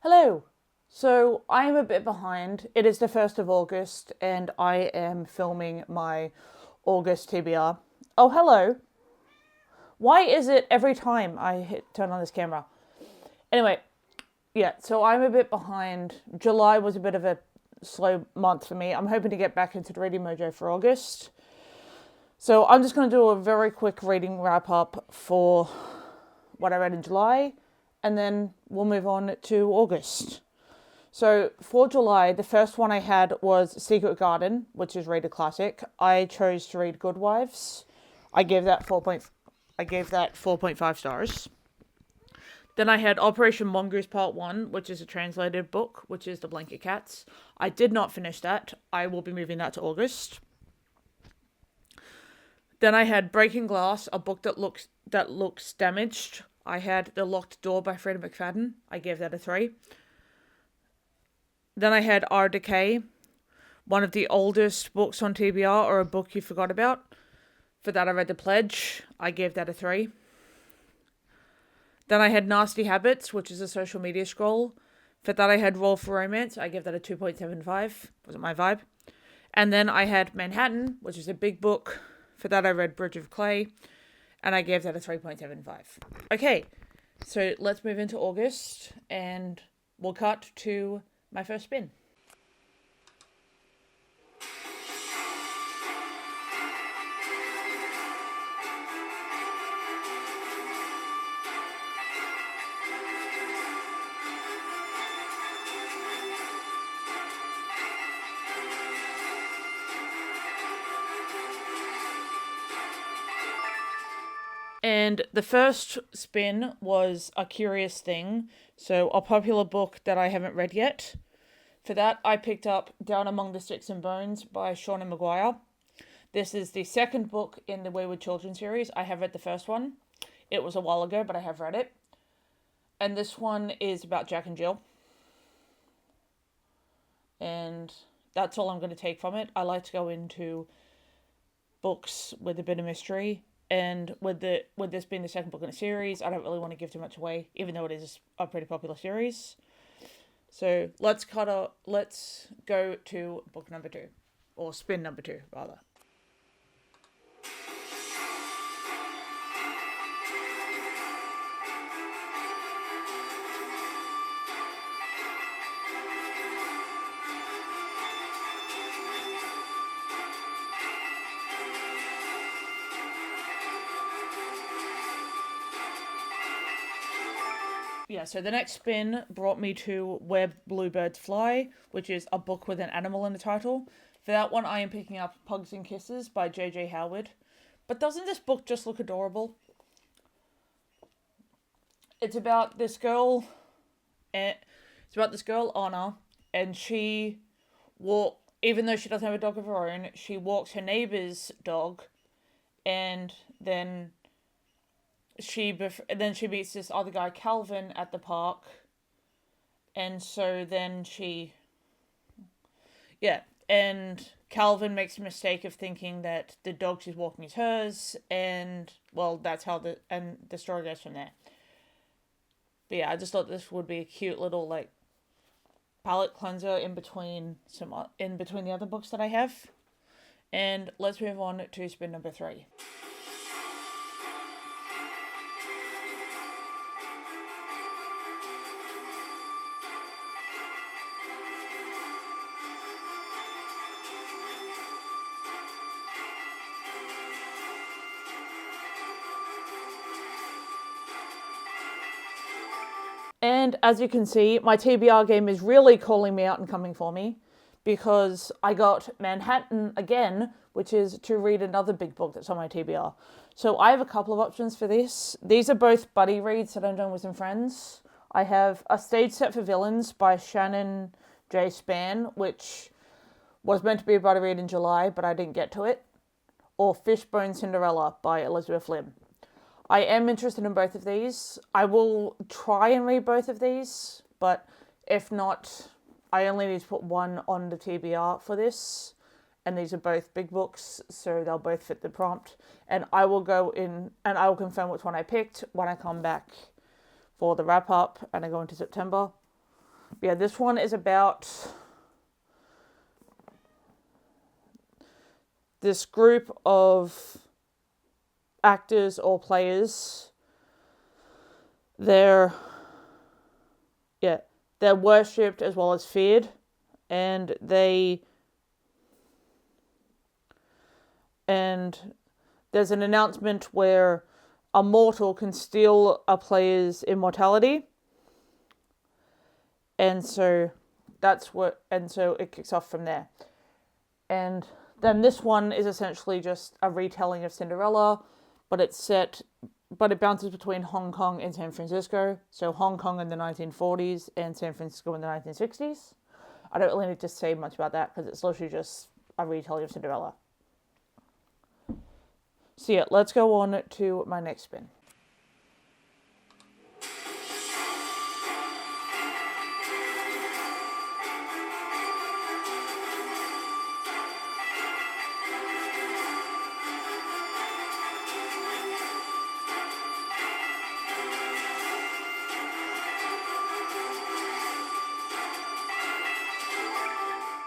Hello. So I am a bit behind. It is the 1st of August and I am filming my August TBR. Oh, hello. Why is it every time I turn on this camera? Anyway, yeah, so I'm a bit behind. July was a bit of a slow month for me. I'm hoping to get back into the reading mojo for August. So I'm just going to do a very quick reading wrap up for what I read in July, and then we'll move on to August. So for July, the first one I had was Secret Garden, which is rated classic. I chose to read Good Wives. I gave that 4.5 stars. Then I had Operation Mongoose Part 1, which is a translated book, which is The Blanket Cats. I did not finish that. I will be moving that to August. Then I had Breaking Glass, a book that looks damaged. I had The Locked Door by Freida McFadden. I gave that a 3. Then I had Our Decay, one of the oldest books on TBR, or a book you forgot about. For that I read The Pledge. I gave that a 3. Then I had Nasty Habits, which is a social media scroll. For that I had Roll for Romance. I gave that a 2.75. Wasn't my vibe. And then I had Manhattan, which is a big book. For that I read Bridge of Clay. And I gave that a 3.75. Okay, so let's move into August. And we'll cut to my first spin. And the first spin was A Curious Thing, so a popular book that I haven't read yet. For that, I picked up Down Among the Sticks and Bones by Shauna Maguire. This is the second book in the Wayward Children series. I have read the first one. It was a while ago, but I have read it. And this one is about Jack and Jill. And that's all I'm going to take from it. I like to go into books with a bit of mystery. And with this being the second book in a series, I don't really want to give too much away, even though it is a pretty popular series. So let's go to book number 2, or spin number 2, rather. Yeah, so the next spin brought me to Where Bluebirds Fly, which is a book with an animal in the title. For that one, I am picking up Pugs and Kisses by J.J. Howard. But doesn't this book just look adorable? It's about this girl, Anna, and even though she doesn't have a dog of her own, she walks her neighbor's dog, and then she meets this other guy, Calvin, at the park. And so then and Calvin makes a mistake of thinking that the dog she's walking is hers, and, well, that's how the story goes from there. But yeah, I just thought this would be a cute little, palette cleanser in between the other books that I have. And let's move on to spin number 3. And as you can see, my TBR game is really calling me out and coming for me, because I got Manhattan again, which is to read another big book that's on my TBR. So I have a couple of options for this. These are both buddy reads that I'm doing with some friends. I have A Stage Set for Villains by Shannon J. Spann, which was meant to be a buddy read in July, but I didn't get to it. Or Fishbone Cinderella by Elizabeth Lim. I am interested in both of these. I will try and read both of these, but if not, I only need to put one on the TBR for this. And these are both big books, so they'll both fit the prompt. And I will go in and I will confirm which one I picked when I come back for the wrap up and I go into September. yeah, this one is about this group of actors or players. They're worshipped as well as feared, and there's an announcement where a mortal can steal a player's immortality, and so it kicks off from there. And then this one is essentially just a retelling of Cinderella, but it bounces between Hong Kong and San Francisco. So Hong Kong in the 1940s and San Francisco in the 1960s. I don't really need to say much about that because it's literally just a retelling of Cinderella. So yeah, let's go on to my next spin.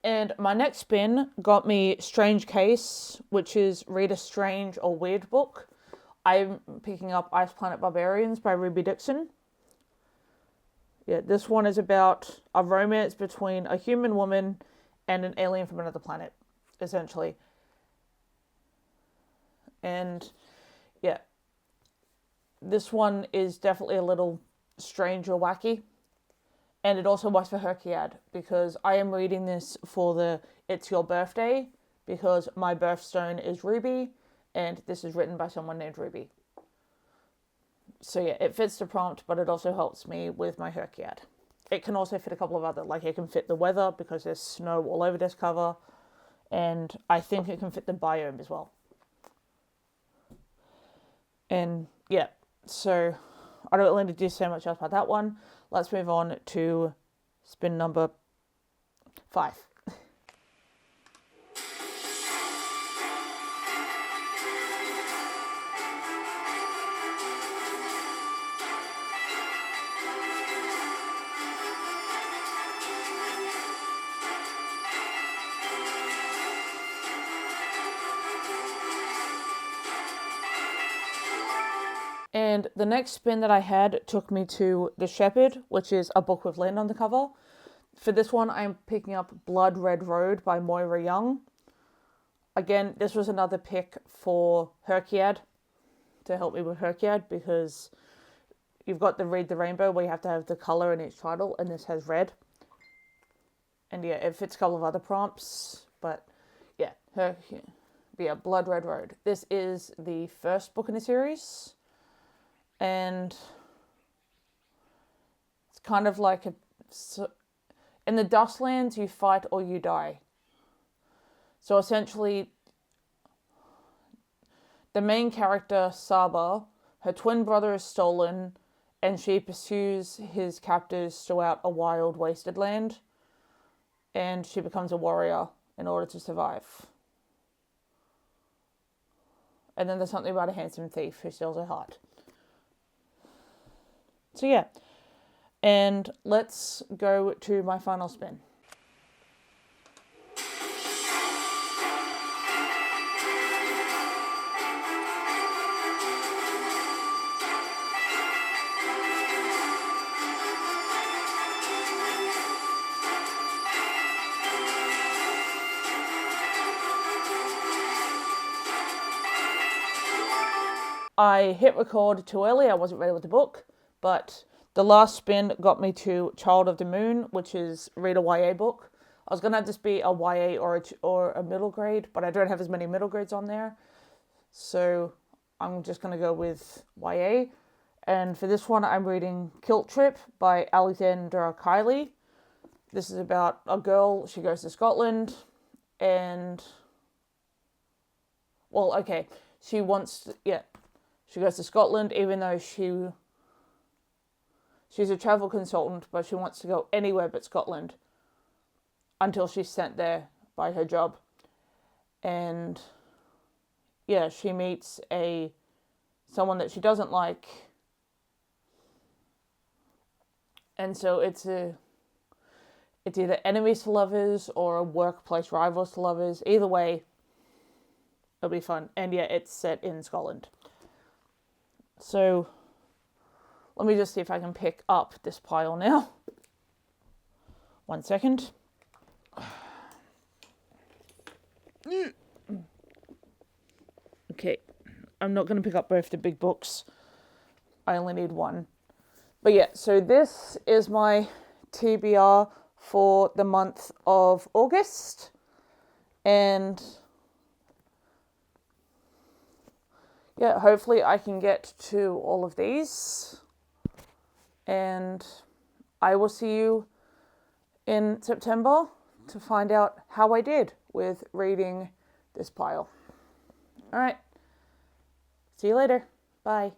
And my next spin got me Strange Case, which is Read a Strange or Weird book. I'm picking up Ice Planet Barbarians by Ruby Dixon. Yeah, this one is about a romance between a human woman and an alien from another planet, essentially. And yeah, this one is definitely a little strange or wacky. And it also works for Herkiad, because I am reading this for the It's Your Birthday, because my birthstone is Ruby, and this is written by someone named Ruby. So yeah, it fits the prompt, but it also helps me with my Herkiad. It can also fit a couple of other, like it can fit the weather, because there's snow all over this cover, and I think it can fit the biome as well. And yeah, so I don't really need to say much else about that one. Let's move on to spin number 5. And the next spin that I had took me to The Shepherd, which is a book with land on the cover. For this one, I'm picking up Blood Red Road by Moira Young. Again, this was another pick for Herkiad, to help me with Herkiad, because you've got the Read the Rainbow, where you have to have the colour in each title, and this has red. And yeah, it fits a couple of other prompts, but yeah, Blood Red Road. This is the first book in the series. And it's kind of like in the Dustlands, you fight or you die. So essentially, the main character, Saba, her twin brother is stolen, and she pursues his captors throughout a wild, wasted land, and she becomes a warrior in order to survive. And then there's something about a handsome thief who steals her heart. So yeah, and let's go to my final spin. I hit record too early, I wasn't ready with the book. But the last spin got me to Child of the Moon, which is read a YA book. I was going to have this be a YA or a middle grade, but I don't have as many middle grades on there. So I'm just going to go with YA. And for this one, I'm reading Kilt Trip by Alexandra Kiley. This is about a girl, she goes to Scotland, and... Well, okay, she goes to Scotland, even though she's a travel consultant, but she wants to go anywhere but Scotland until she's sent there by her job. And yeah, she meets someone that she doesn't like. And so it's It's either enemies to lovers or a workplace rivals to lovers. Either way, it'll be fun. And yeah, it's set in Scotland. So let me just see if I can pick up this pile now. 1 second. Okay, I'm not going to pick up both the big books. I only need one. But yeah, so this is my TBR for the month of August. And yeah, hopefully I can get to all of these. And I will see you in September to find out how I did with reading this pile. All right. See you later. Bye.